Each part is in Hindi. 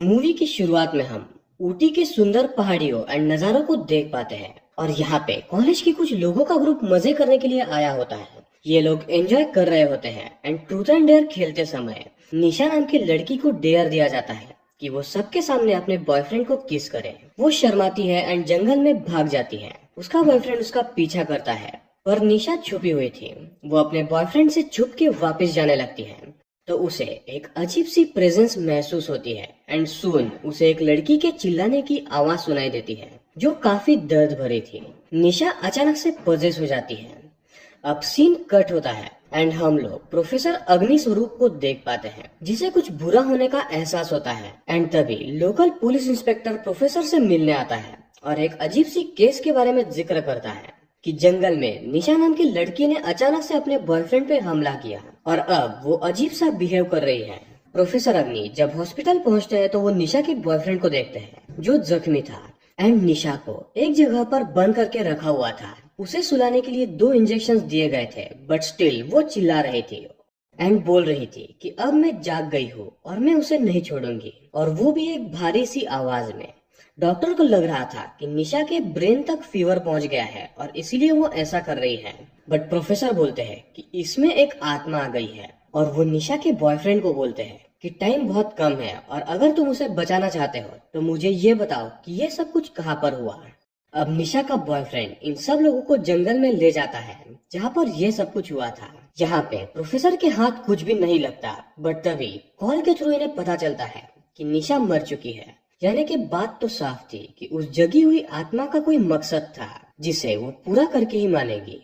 मूवी की शुरुआत में हम ऊटी के सुंदर पहाड़ियों एंड नजारों को देख पाते हैं और यहाँ पे कॉलेज के कुछ लोगों का ग्रुप मजे करने के लिए आया होता है। ये लोग एंजॉय कर रहे होते हैं एंड ट्रूथ एंड डेयर खेलते समय निशा नाम की लड़की को डेयर दिया जाता है कि वो सबके सामने अपने बॉयफ्रेंड को किस करे। वो शर्माती है एंड जंगल में भाग जाती है। उसका बॉयफ्रेंड उसका पीछा करता है पर निशा छुपी हुई थी। वो अपने बॉयफ्रेंड से छुप के वापस जाने लगती है तो उसे एक अजीब सी प्रेजेंस महसूस होती है एंड सून उसे एक लड़की के चिल्लाने की आवाज सुनाई देती है जो काफी दर्द भरी थी। निशा अचानक से पजेस हो जाती है। अब सीन कट होता है एंड हम लोग प्रोफेसर अग्नि स्वरूप को देख पाते हैं जिसे कुछ बुरा होने का एहसास होता है एंड तभी लोकल पुलिस इंस्पेक्टर प्रोफेसर से मिलने आता है और एक अजीब सी केस के बारे में जिक्र करता है कि जंगल में निशा नाम की लड़की ने अचानक से अपने बॉयफ्रेंड पे हमला किया और अब वो अजीब सा बिहेव कर रही है। प्रोफेसर अग्नि जब हॉस्पिटल पहुंचते हैं तो वो निशा के बॉयफ्रेंड को देखते हैं जो जख्मी था एंड निशा को एक जगह पर बंद करके रखा हुआ था। उसे सुलाने के लिए 2 इंजेक्शन दिए गए थे बट स्टिल वो चिल्ला रही थी एंड बोल रही थी कि अब मैं जाग गई हूँ और मैं उसे नहीं छोड़ूंगी, और वो भी एक भारी सी आवाज में। डॉक्टर को लग रहा था कि निशा के ब्रेन तक फीवर पहुंच गया है और इसीलिए वो ऐसा कर रही है, बट प्रोफेसर बोलते हैं कि इसमें एक आत्मा आ गई है और वो निशा के बॉयफ्रेंड को बोलते हैं कि टाइम बहुत कम है और अगर तुम उसे बचाना चाहते हो तो मुझे ये बताओ कि ये सब कुछ कहाँ पर हुआ। अब निशा का बॉयफ्रेंड इन सब लोगों को जंगल में ले जाता है जहाँ पर ये सब कुछ हुआ था। यहाँ पे प्रोफेसर के हाथ कुछ भी नहीं लगता बट तभी कॉल के थ्रू इन्हें पता चलता है कि निशा मर चुकी है। यानी कि बात तो साफ थी कि उस जगी हुई आत्मा का कोई मकसद था जिसे वो पूरा करके ही मानेगी।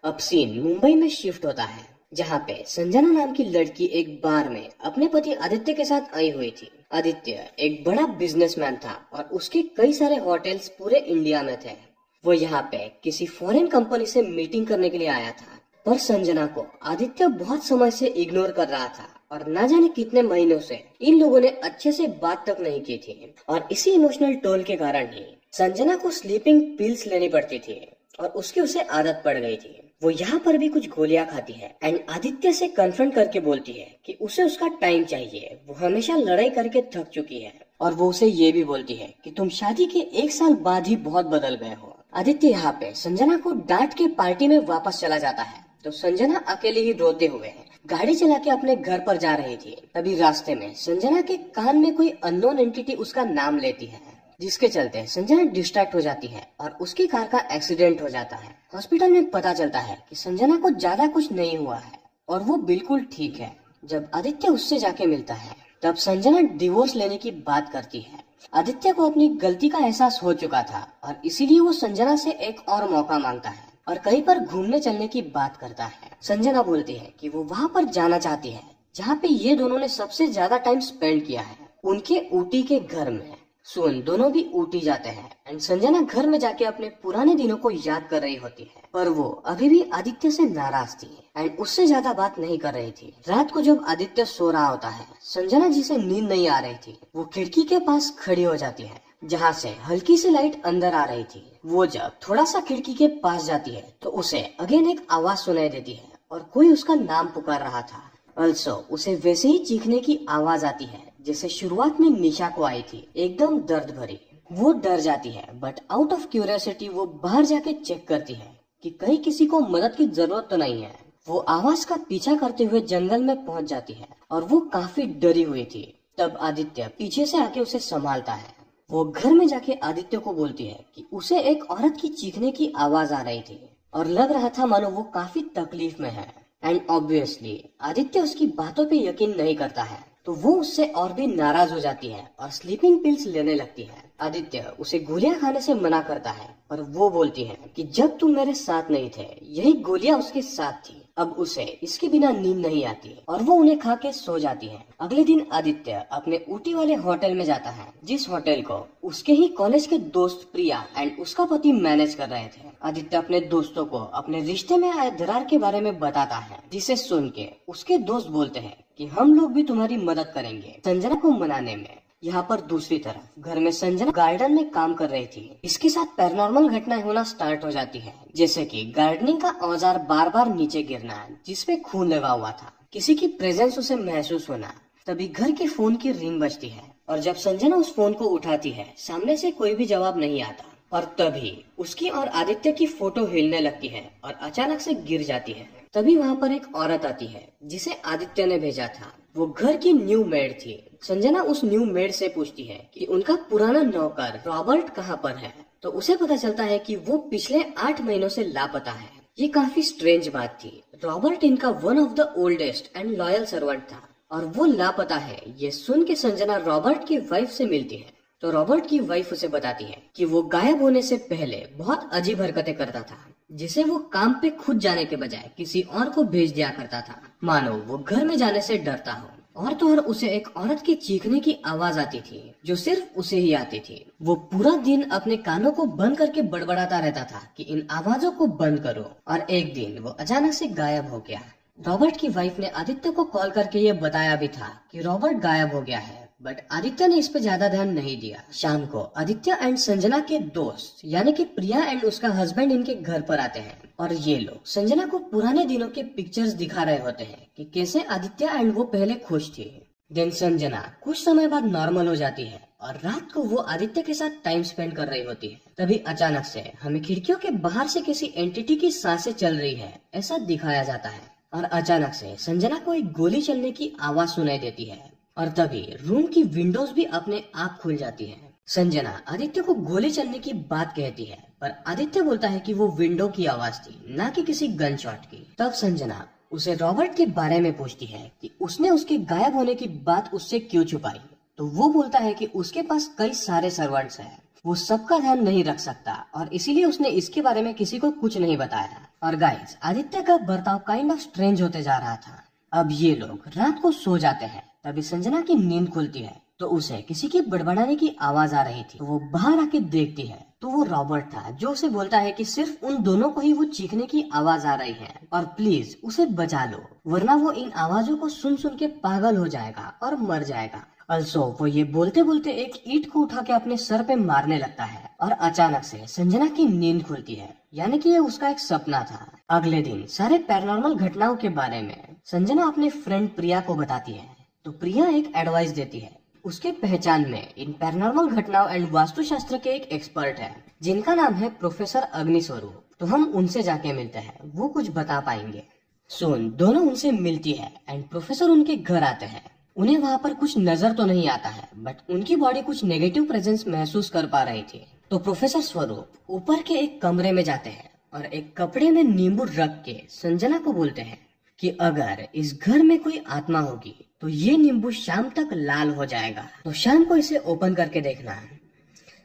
अब सीन मुंबई में शिफ्ट होता है जहाँ पे संजना नाम की लड़की एक बार में अपने पति आदित्य के साथ आई हुई थी। आदित्य एक बड़ा बिजनेसमैन था और उसके कई सारे होटल्स पूरे इंडिया में थे। वो यहाँ पे किसी फॉरेन कंपनी से मीटिंग करने के लिए आया था पर संजना को आदित्य बहुत समय से इग्नोर कर रहा था और ना जाने कितने महीनों से इन लोगों ने अच्छे से बात तक नहीं की थी और इसी इमोशनल टोल के कारण ही संजना को स्लीपिंग पिल्स लेनी पड़ती थी और उसकी उसे आदत पड़ गई थी। वो यहाँ पर भी कुछ गोलियां खाती है एंड आदित्य से कन्फ्रंट करके बोलती है कि उसे उसका टाइम चाहिए। वो हमेशा लड़ाई करके थक चुकी है और वो उसे ये भी बोलती है कि तुम शादी के 1 साल बाद ही बहुत बदल गए हो। आदित्य यहाँ पे संजना को डांट के पार्टी में वापस चला जाता है तो संजना अकेले ही रोते हुए गाड़ी चला के अपने घर पर जा रही थी। तभी रास्ते में संजना के कान में कोई अननोन एंटिटी उसका नाम लेती है जिसके चलते संजना डिस्ट्रैक्ट हो जाती है और उसकी कार का एक्सीडेंट हो जाता है। हॉस्पिटल में पता चलता है कि संजना को ज्यादा कुछ नहीं हुआ है और वो बिल्कुल ठीक है। जब आदित्य उससे जाके मिलता है तब संजना डिवोर्स लेने की बात करती है। आदित्य को अपनी गलती का एहसास हो चुका था और इसीलिए वो संजना से एक और मौका मांगता है और कहीं पर घूमने चलने की बात करता है। संजना बोलती है कि वो वहाँ पर जाना चाहती है जहाँ पे ये दोनों ने सबसे ज्यादा टाइम स्पेंड किया है, उनके ऊटी के घर में। सुन दोनों भी ऊटी जाते हैं एंड संजना घर में जाके अपने पुराने दिनों को याद कर रही होती है पर वो अभी भी आदित्य से नाराज थी एंड उससे ज्यादा बात नहीं कर रही थी। रात को जब आदित्य सो रहा होता है संजना जिसे नींद नहीं आ रही थी वो खिड़की के पास खड़ी हो जाती है जहाँ से हल्की सी लाइट अंदर आ रही थी। वो जब थोड़ा सा खिड़की के पास जाती है तो उसे अगेन एक आवाज सुनाई देती है और कोई उसका नाम पुकार रहा था। अल्सो उसे वैसे ही चीखने की आवाज आती है जैसे शुरुआत में निशा को आई थी, एकदम दर्द भरी। वो डर जाती है बट आउट ऑफ क्यूरियोसिटी वो बाहर जाके चेक करती है कि कहीं किसी को मदद की जरूरत तो नहीं है। वो आवाज का पीछा करते हुए जंगल में पहुंच जाती है और वो काफी डरी हुई थी। तब आदित्य पीछे से आके उसे संभालता है। वो घर में जाके आदित्य को बोलती है कि उसे एक औरत की चीखने की आवाज आ रही थी और लग रहा था मानो वो काफी तकलीफ में है एंड ऑब्वियसली आदित्य उसकी बातों पे यकीन नहीं करता है तो वो उससे और भी नाराज हो जाती है और स्लीपिंग पिल्स लेने लगती है। आदित्य उसे गोलियां खाने से मना करता है पर वो बोलती है कि जब तुम मेरे साथ नहीं थे यही गोलियां उसके साथ थी। अब उसे इसके बिना नींद नहीं आती और वो उन्हें खा के सो जाती है। अगले दिन आदित्य अपने ऊटी वाले होटल में जाता है जिस होटल को उसके ही कॉलेज के दोस्त प्रिया एंड उसका पति मैनेज कर रहे थे। आदित्य अपने दोस्तों को अपने रिश्ते में आए दरार के बारे में बताता है जिसे सुन के उसके दोस्त बोलते हैं कि हम लोग भी तुम्हारी मदद करेंगे संजना को मनाने में। यहाँ पर दूसरी तरफ घर में संजना गार्डन में काम कर रही थी। इसके साथ पैरानॉर्मल घटनाएं होना स्टार्ट हो जाती है जैसे कि गार्डनिंग का औजार बार बार नीचे गिरना जिसपे खून लगा हुआ था, किसी की प्रेजेंस उसे महसूस होना। तभी घर के फोन की रिंग बजती है और जब संजना उस फोन को उठाती है, सामने से कोई भी जवाब नहीं आता और तभी उसकी और आदित्य की फोटो हिलने लगती है और अचानक से गिर जाती है। तभी वहाँ पर एक औरत आती है जिसे आदित्य ने भेजा था। वो घर की न्यू मेड थी। संजना उस न्यू मेड से पूछती है कि उनका पुराना नौकर रॉबर्ट कहाँ पर है, तो उसे पता चलता है कि वो पिछले 8 महीनों से लापता है। ये काफी स्ट्रेंज बात थी। रॉबर्ट इनका one of the oldest and loyal servant था और वो लापता है। ये सुन के संजना रॉबर्ट की वाइफ से मिलती है तो रॉबर्ट की वाइफ उसे बताती है कि वो गायब होने से पहले बहुत अजीब हरकतें करता था, जिसे वो काम पे खुद जाने के बजाय किसी और को भेज दिया करता था, मानो वो घर में जाने से डरता हो। और तो और उसे एक औरत की चीखने की आवाज आती थी जो सिर्फ उसे ही आती थी। वो पूरा दिन अपने कानों को बंद करके बड़बड़ाता रहता था कि इन आवाजों को बंद करो। और एक दिन वो अचानक से गायब हो गया। रॉबर्ट की वाइफ ने आदित्य को कॉल करके ये बताया भी था कि रॉबर्ट गायब हो गया है, बट आदित्य ने इस पे ज्यादा ध्यान नहीं दिया। शाम को आदित्य एंड संजना के दोस्त यानी कि प्रिया एंड उसका हस्बैंड इनके घर पर आते हैं और ये लोग संजना को पुराने दिनों के पिक्चर्स दिखा रहे होते हैं कि कैसे आदित्य एंड वो पहले खुश थी। दिन संजना कुछ समय बाद नॉर्मल हो जाती है और रात को वो आदित्य के साथ टाइम स्पेंड कर रही होती है। तभी अचानक से हमें खिड़कियों के बाहर से किसी एंटिटी की सांसें चल रही है ऐसा दिखाया जाता है और अचानक से संजना को एक गोली चलने की आवाज सुनाई देती है और तभी रूम की विंडोज भी अपने आप खुल जाती है। संजना आदित्य को गोली चलने की बात कहती है पर आदित्य बोलता है कि वो विंडो की आवाज थी, ना कि किसी गन शॉट की। तब संजना उसे रॉबर्ट के बारे में पूछती है कि उसने उसके गायब होने की बात उससे क्यों छुपाई, तो वो बोलता है कि उसके पास कई सारे सर्वेंट्स हैं, वो सबका ध्यान नहीं रख सकता और इसीलिए उसने इसके बारे में किसी को कुछ नहीं बताया। और गाइस, आदित्य का बर्ताव काइंड ऑफ स्ट्रेंज होते जा रहा था। अब ये लोग रात को सो जाते हैं। तभी संजना की नींद खुलती है तो उसे किसी की बड़बड़ाने की आवाज आ रही थी। तो वो बाहर आके देखती है तो वो रॉबर्ट था जो उसे बोलता है कि सिर्फ उन दोनों को ही वो चीखने की आवाज आ रही है और प्लीज उसे बचा लो, वरना वो इन आवाजों को सुन सुन के पागल हो जाएगा और मर जाएगा। अल्सो वो ये बोलते बोलते एक ईंट को उठा के अपने सर पे मारने लगता है और अचानक से संजना की नींद खुलती है, यानी कि ये उसका एक सपना था। अगले दिन सारे पैरानॉर्मल घटनाओं के बारे में संजना अपने फ्रेंड प्रिया को बताती है तो प्रिया एक एडवाइस देती है। उसके पहचान में इन पैरानॉर्मल घटनाओं एंड वास्तुशास्त्र के एक एक्सपर्ट है जिनका नाम है प्रोफेसर अग्निस्वरूप, तो हम उनसे जाके मिलते हैं, वो कुछ बता पाएंगे। सोन दोनों उनसे मिलती है एंड प्रोफेसर उनके घर आते हैं। उन्हें वहाँ पर कुछ नजर तो नहीं आता है बट उनकी बॉडी कुछ नेगेटिव प्रेजेंस महसूस कर पा रही थी। तो प्रोफेसर स्वरूप ऊपर के एक कमरे में जाते हैं और एक कपड़े में नींबू रख के संजना को बोलते हैं कि अगर इस घर में कोई आत्मा होगी तो ये नींबू शाम तक लाल हो जाएगा, तो शाम को इसे ओपन करके देखना।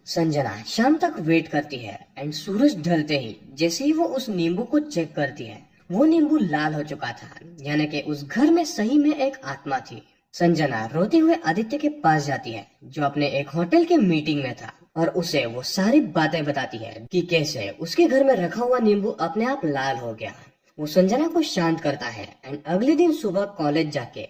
संजना शाम तक वेट करती है एंड सूरज ढलते ही जैसे ही वो उस नींबू को चेक करती है वो नींबू लाल हो चुका था, यानी कि उस घर में सही में एक आत्मा थी। संजना रोते हुए आदित्य के पास जाती है जो अपने एक होटल के मीटिंग में था और उसे वो सारी बातें बताती है कि कैसे उसके घर में रखा हुआ नींबू अपने आप लाल हो गया। वो संजना को शांत करता है एंड अगले दिन सुबह कॉलेज जाके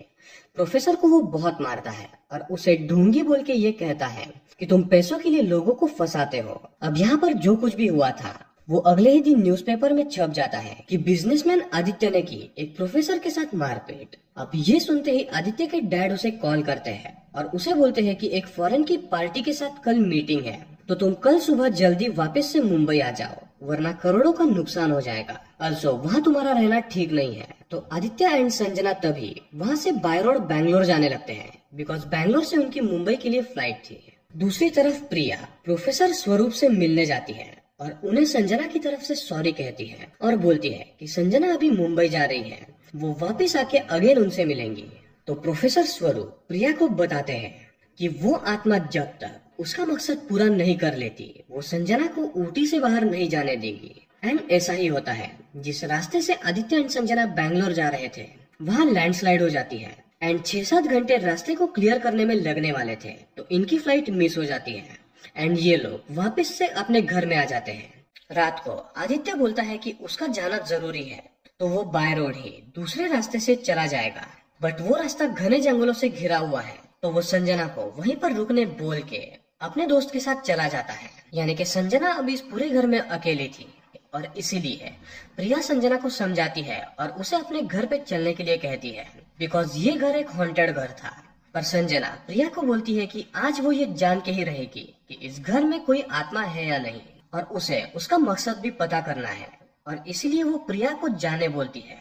प्रोफेसर को वो बहुत मारता है और उसे ढोंगी बोल के ये कहता है कि तुम पैसों के लिए लोगों को फंसाते हो। अब यहाँ पर जो कुछ भी हुआ था वो अगले ही दिन न्यूज़पेपर में छप जाता है कि बिजनेसमैन आदित्य ने की एक प्रोफेसर के साथ मारपीट। अब ये सुनते ही आदित्य के डैड उसे कॉल करते हैं और उसे बोलते हैं कि एक फॉरेन की पार्टी के साथ कल मीटिंग है, तो तुम कल सुबह जल्दी वापस से मुंबई आ जाओ, वरना करोड़ों का नुकसान हो जाएगा। अल्सो वहाँ तुम्हारा रहना ठीक नहीं है। तो आदित्य एंड संजना तभी वहाँ से बाय रोड बैंगलोर जाने लगते हैं बिकॉज बैंगलोर से उनकी मुंबई के लिए फ्लाइट थी। दूसरी तरफ प्रिया प्रोफेसर स्वरूप से मिलने जाती है और उन्हें संजना की तरफ से सॉरी कहती है और बोलती है कि संजना अभी मुंबई जा रही है, वो वापस आके अगेन उनसे मिलेंगी। तो प्रोफेसर स्वरूप प्रिया को बताते हैं कि वो आत्मा जब तक उसका मकसद पूरा नहीं कर लेती वो संजना को ऊटी से बाहर नहीं जाने देगी। एंड ऐसा ही होता है। जिस रास्ते से आदित्य एंड संजना बैंगलोर जा रहे थे वहाँ लैंडस्लाइड हो जाती है एंड 6-7 घंटे रास्ते को क्लियर करने में लगने वाले थे, तो इनकी फ्लाइट मिस हो जाती है एंड ये लोग वापस से अपने घर में आ जाते हैं। रात को आदित्य बोलता है कि उसका जाना जरूरी है, तो वो बाय रोड ही दूसरे रास्ते से चला जाएगा, बट वो रास्ता घने जंगलों से घिरा हुआ है। तो वो संजना को वहीं पर रुकने बोल के अपने दोस्त के साथ चला जाता है, यानी कि संजना अभी इस पूरे घर में अकेली थी और इसीलिए प्रिया संजना को समझाती है और उसे अपने घर पे चलने के लिए कहती है बिकॉज ये घर एक हॉन्टेड घर था। पर संजना प्रिया को बोलती है कि आज वो ये जान के ही रहेगी कि इस घर में कोई आत्मा है या नहीं, और उसे उसका मकसद भी पता करना है, और इसलिए वो प्रिया को जाने बोलती है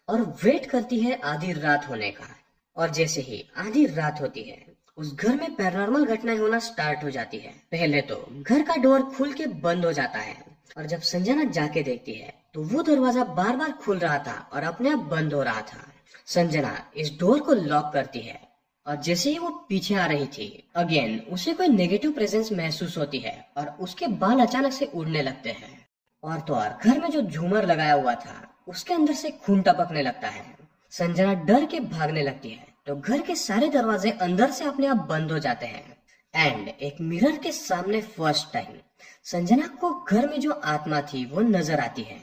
और वेट करती है आधी रात होने का। और जैसे ही आधी रात होती है, उस घर में पैरानॉर्मल घटनाएं होना स्टार्ट हो जाती है। पहले तो घर का डोर खुल के बंद हो जाता है, और जब संजना जाके देखती है तो वो दरवाजा बार बार खुल रहा था और अपने आप बंद हो रहा था। संजना इस डोर को लॉक करती है, और जैसे ही वो पीछे आ रही थी, अगेन उसे कोई नेगेटिव प्रेजेंस महसूस होती है और उसके बाल अचानक से उड़ने लगते हैं। और तो और घर में जो झूमर लगाया हुआ था उसके अंदर से खून टपकने लगता है। संजना डर के भागने लगती है तो घर के सारे दरवाजे अंदर से अपने आप बंद हो जाते हैं। एंड एक मिरर के सामने फर्स्ट टाइम संजना को घर में जो आत्मा थी वो नजर आती है।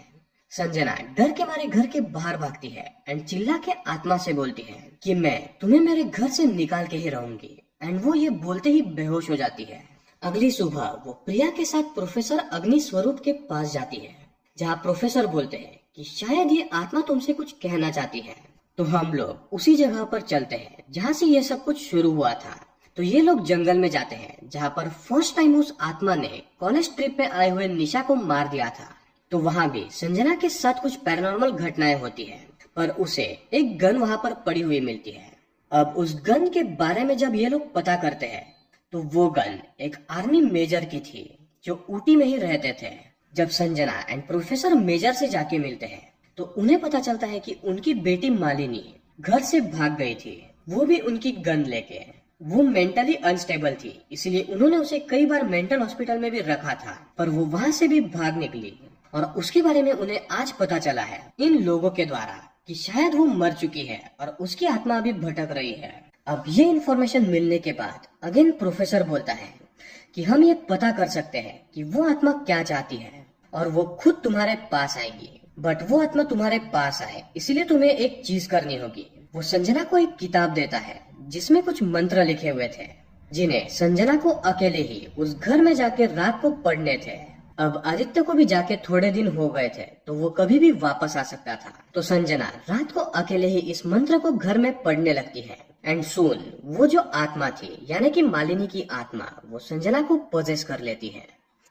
संजना डर के मारे घर के बाहर भागती है एंड चिल्ला के आत्मा से बोलती है कि मैं तुम्हें मेरे घर से निकाल के ही रहूंगी। एंड वो ये बोलते ही बेहोश हो जाती है। अगली सुबह वो प्रिया के साथ प्रोफेसर अग्नि स्वरूप के पास जाती है, जहाँ प्रोफेसर बोलते हैं कि शायद ये आत्मा तुमसे कुछ कहना चाहती है। तो हम लोग उसी जगह पर चलते हैं जहाँ से ये सब कुछ शुरू हुआ था। तो ये लोग जंगल में जाते हैं, जहाँ पर फर्स्ट टाइम उस आत्मा ने कॉलेज ट्रिप पे आए हुए निशा को मार दिया था। तो वहाँ भी संजना के साथ कुछ पैरानॉर्मल घटनाएं होती है, पर उसे एक गन वहाँ पर पड़ी हुई मिलती है। अब उस गन के बारे में जब ये लोग पता करते हैं तो वो गन एक आर्मी मेजर की थी जो ऊटी में ही रहते थे। जब संजना एंड प्रोफेसर मेजर से जाके मिलते हैं तो उन्हें पता चलता है कि उनकी बेटी मालिनी घर से भाग गई थी, वो भी उनकी गन लेके। वो मेंटली अनस्टेबल थी, इसलिए उन्होंने उसे कई बार मेंटल हॉस्पिटल में भी रखा था, पर वो वहाँ से भी भाग निकली। और उसके बारे में उन्हें आज पता चला है इन लोगों के द्वारा कि शायद वो मर चुकी है और उसकी आत्मा अभी भटक रही है। अब ये इन्फॉर्मेशन मिलने के बाद अगेन प्रोफेसर बोलता है कि हम ये पता कर सकते हैं कि वो आत्मा क्या चाहती है, और वो खुद तुम्हारे पास आएगी। बट वो आत्मा तुम्हारे पास आए इसलिए तुम्हें एक चीज करनी होगी। वो संजना को एक किताब देता है जिसमें कुछ मंत्र लिखे हुए थे, जिन्हें संजना को अकेले ही उस घर में जाके रात को पढ़ने थे। अब आदित्य को भी जाके थोड़े दिन हो गए थे, तो वो कभी भी वापस आ सकता था। तो संजना रात को अकेले ही इस मंत्र को घर में पढ़ने लगती है। एंड सून वो जो आत्मा थी यानी कि मालिनी की आत्मा, वो संजना को पोजेस कर लेती है।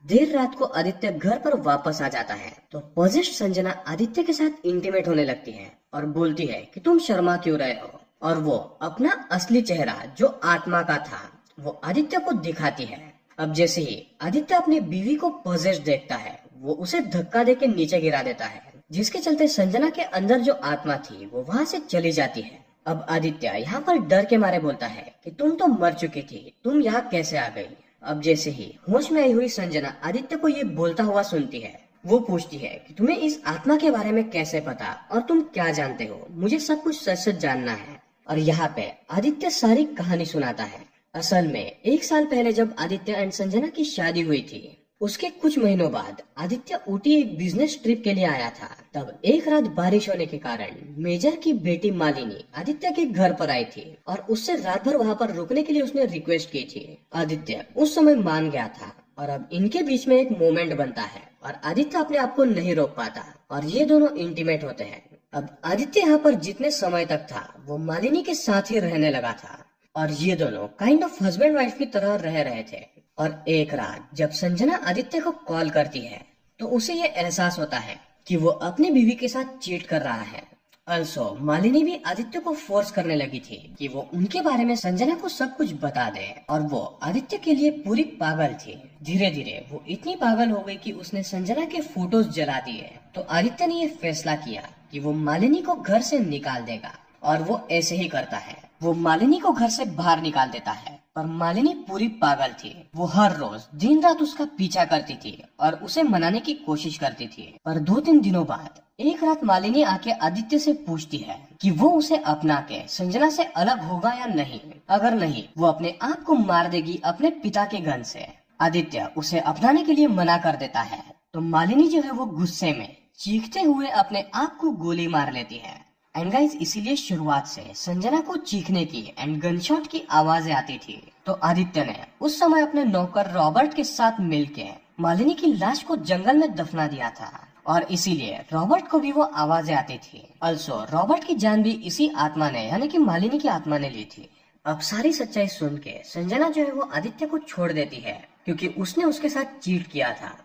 देर रात को आदित्य घर पर वापस आ जाता है तो पोजेस्ड संजना आदित्य के साथ इंटीमेट होने लगती है और बोलती है कि तुम शर्मा क्यों रहे हो, और वो अपना असली चेहरा जो आत्मा का था वो आदित्य को दिखाती है। अब जैसे ही आदित्य अपनी बीवी को पोजेस्ड देखता है, वो उसे धक्का देके नीचे गिरा देता है, जिसके चलते संजना के अंदर जो आत्मा थी वो वहाँ से चली जाती है। अब आदित्य यहाँ पर डर के मारे बोलता है कि तुम तो मर चुकी थी, तुम यहाँ कैसे आ गई। अब जैसे ही होश में आई हुई संजना आदित्य को ये बोलता हुआ सुनती है, वो पूछती है कि तुम्हें इस आत्मा के बारे में कैसे पता और तुम क्या जानते हो, मुझे सब कुछ सच सच जानना है। और यहाँ पे आदित्य सारी कहानी सुनाता है। असल में 1 साल पहले जब आदित्य एंड संजना की शादी हुई थी, उसके कुछ महीनों बाद आदित्य ऊटी एक बिजनेस ट्रिप के लिए आया था। तब एक रात बारिश होने के कारण मेजर की बेटी मालिनी आदित्य के घर पर आई थी और उससे रात भर वहाँ पर रुकने के लिए उसने रिक्वेस्ट की थी। आदित्य उस समय मान गया था और अब इनके बीच में एक मोमेंट बनता है और आदित्य अपने आप को नहीं रोक पाता और ये दोनों इंटीमेट होते हैं। अब आदित्य यहाँ पर जितने समय तक था वो मालिनी के साथ ही रहने लगा था और ये दोनों काइंड ऑफ हस्बैंड वाइफ की तरह रह रहे थे। और एक रात जब संजना आदित्य को कॉल करती है तो उसे ये एहसास होता है कि वो अपनी बीवी के साथ चीट कर रहा है। अल्सो मालिनी भी आदित्य को फोर्स करने लगी थी कि वो उनके बारे में संजना को सब कुछ बता दे, और वो आदित्य के लिए पूरी पागल थी। धीरे धीरे वो इतनी पागल हो गई कि उसने संजना के फोटोज जला दिए। तो आदित्य ने ये फैसला किया कि वो मालिनी को घर से निकाल देगा, और वो ऐसे ही करता है। वो मालिनी को घर से बाहर निकाल देता है, पर मालिनी पूरी पागल थी। वो हर रोज दिन रात उसका पीछा करती थी और उसे मनाने की कोशिश करती थी। पर 2-3 दिनों बाद एक रात मालिनी आके आदित्य से पूछती है कि वो उसे अपना के संजना से अलग होगा या नहीं। अगर नहीं, वो अपने आप को मार देगी अपने पिता के गन से। आदित्य उसे अपनाने के लिए मना कर देता है तो मालिनी जो है वो गुस्से में चीखते हुए अपने आप को गोली मार लेती है। एंड गाइस, इसीलिए शुरुआत से संजना को चीखने की एंड गनशॉट की आवाजें आती थी। तो आदित्य ने उस समय अपने नौकर रॉबर्ट के साथ मिलके मालिनी की लाश को जंगल में दफना दिया था, और इसीलिए रॉबर्ट को भी वो आवाजें आती थी। अल्सो रॉबर्ट की जान भी इसी आत्मा ने यानी कि मालिनी की आत्मा ने ली थी। अब सारी सच्चाई सुन के संजना जो है वो आदित्य को छोड़ देती है, क्योंकि उसने उसके साथ चीट किया था,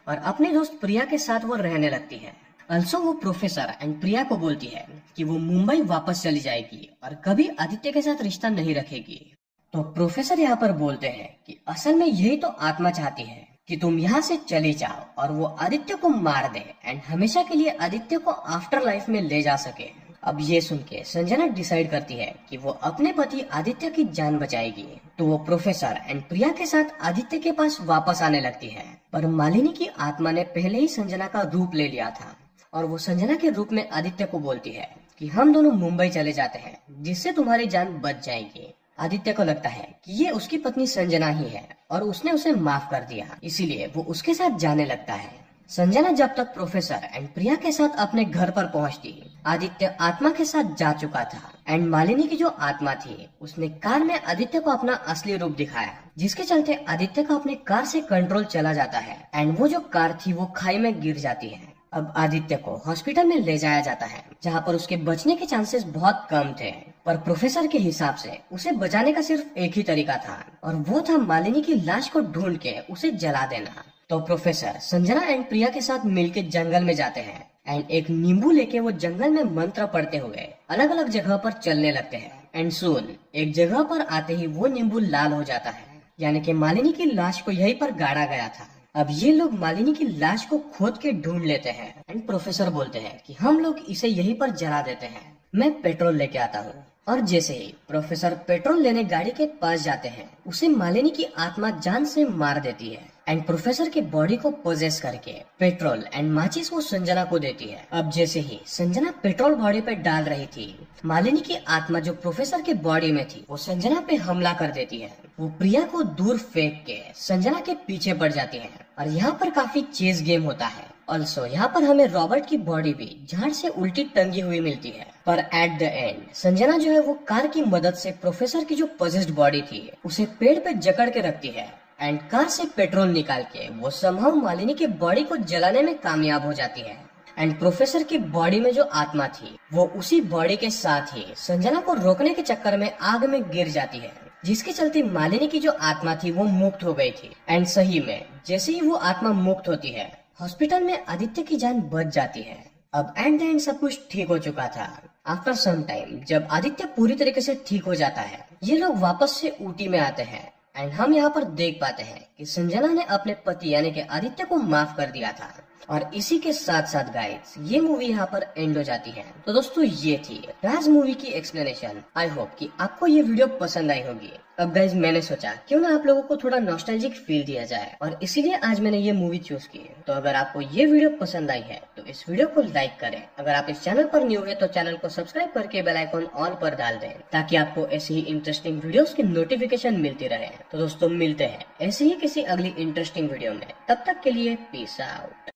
और अपने दोस्त प्रिया के साथ वो रहने लगती है। अल्सो वो प्रोफेसर एंड प्रिया को बोलती है कि वो मुंबई वापस चली जाएगी और कभी आदित्य के साथ रिश्ता नहीं रखेगी। तो प्रोफेसर यहाँ पर बोलते हैं कि असल में यही तो आत्मा चाहती है कि तुम यहाँ से चले जाओ और वो आदित्य को मार दे एंड हमेशा के लिए आदित्य को आफ्टर लाइफ में ले जा सके। अब ये सुन के संजना डिसाइड करती है कि वो अपने पति आदित्य की जान बचाएगी। तो वो प्रोफेसर एंड प्रिया के साथ आदित्य के पास वापस आने लगती है, पर मालिनी की आत्मा ने पहले ही संजना का रूप ले लिया था, और वो संजना के रूप में आदित्य को बोलती है कि हम दोनों मुंबई चले जाते हैं, जिससे तुम्हारी जान बच जाएगी। आदित्य को लगता है कि ये उसकी पत्नी संजना ही है और उसने उसे माफ कर दिया, इसीलिए वो उसके साथ जाने लगता है। संजना जब तक प्रोफेसर एंड प्रिया के साथ अपने घर पर पहुंचती, आदित्य आत्मा के साथ जा चुका था एंड मालिनी की जो आत्मा थी उसने कार में आदित्य को अपना असली रूप दिखाया, जिसके चलते आदित्य का अपने कार से कंट्रोल चला जाता है एंड वो जो कार थी वो खाई में गिर जाती है। अब आदित्य को हॉस्पिटल में ले जाया जाता है, जहाँ पर उसके बचने के चांसेस बहुत कम थे, पर प्रोफेसर के हिसाब से उसे बचाने का सिर्फ एक ही तरीका था, और वो था मालिनी की लाश को ढूंढ के उसे जला देना। तो प्रोफेसर संजना एंड प्रिया के साथ मिलके जंगल में जाते हैं एंड एक नींबू लेके वो जंगल में मंत्र पढ़ते हुए अलग अलग जगह पर चलने लगते हैं एंड सून एक जगह पर आते ही वो नींबू लाल हो जाता है, यानी कि मालिनी की लाश को यहीं पर गाड़ा गया था। अब ये लोग मालिनी की लाश को खोद के ढूंढ लेते हैं एंड प्रोफेसर बोलते हैं कि हम लोग इसे यहीं पर जला देते हैं, मैं पेट्रोल लेके आता हूँ। और जैसे ही प्रोफेसर पेट्रोल लेने गाड़ी के पास जाते हैं, उसे मालिनी की आत्मा जान से मार देती है एंड प्रोफेसर के बॉडी को पोजेस करके पेट्रोल एंड माचिस वो संजना को देती है। अब जैसे ही संजना पेट्रोल बॉडी पे डाल रही थी, मालिनी की आत्मा जो प्रोफेसर के बॉडी में थी वो संजना पे हमला कर देती है। वो प्रिया को दूर फेंक के संजना के पीछे पड़ जाती है, और यहाँ पर काफी चेस गेम होता है। ऑल्सो यहाँ पर हमें रॉबर्ट की बॉडी भी झाड़ से उल्टी टंगी हुई मिलती है, पर एट द एंड संजना जो है वो कार की मदद से प्रोफेसर की जो पजेस्ड बॉडी थी उसे पेड़ पे जकड़ के रखती है एंड कार से पेट्रोल निकाल के वो समहाउ मालिनी के बॉडी को जलाने में कामयाब हो जाती है एंड प्रोफेसर की बॉडी में जो आत्मा थी वो उसी बॉडी के साथ ही संजना को रोकने के चक्कर में आग में गिर जाती है, जिसके चलते मालिनी की जो आत्मा थी वो मुक्त हो गई थी। एंड सही में जैसे ही वो आत्मा मुक्त होती है, हॉस्पिटल में आदित्य की जान बच जाती है। अब एट द एंड सब कुछ ठीक हो चुका था। आफ्टर सम टाइम जब आदित्य पूरी तरीके से ठीक हो जाता है, ये लोग वापस से ऊटी में आते हैं एंड हम यहाँ पर देख पाते हैं कि संजना ने अपने पति यानी कि आदित्य को माफ कर दिया था। और इसी के साथ साथ गाइस ये मूवी यहाँ पर एंड हो जाती है। तो दोस्तों ये थी राज मूवी की एक्सप्लेनेशन। आई होप कि आपको ये वीडियो पसंद आई होगी। अब गाइस मैंने सोचा क्यों ना आप लोगों को थोड़ा नॉस्टैल्जिक फील दिया जाए, और इसीलिए आज मैंने ये मूवी चूज की। तो अगर आपको ये वीडियो पसंद आई है तो इस वीडियो को लाइक करें। अगर आप इस चैनल पर न्यू है तो चैनल को सब्सक्राइब करके बेल आइकॉन ऑल पर डाल दें, ताकि आपको ऐसी ही इंटरेस्टिंग वीडियोस की नोटिफिकेशन मिलती रहे। तो दोस्तों मिलते हैं ऐसे ही किसी अगली इंटरेस्टिंग वीडियो में, तब तक के लिए पीस आउट।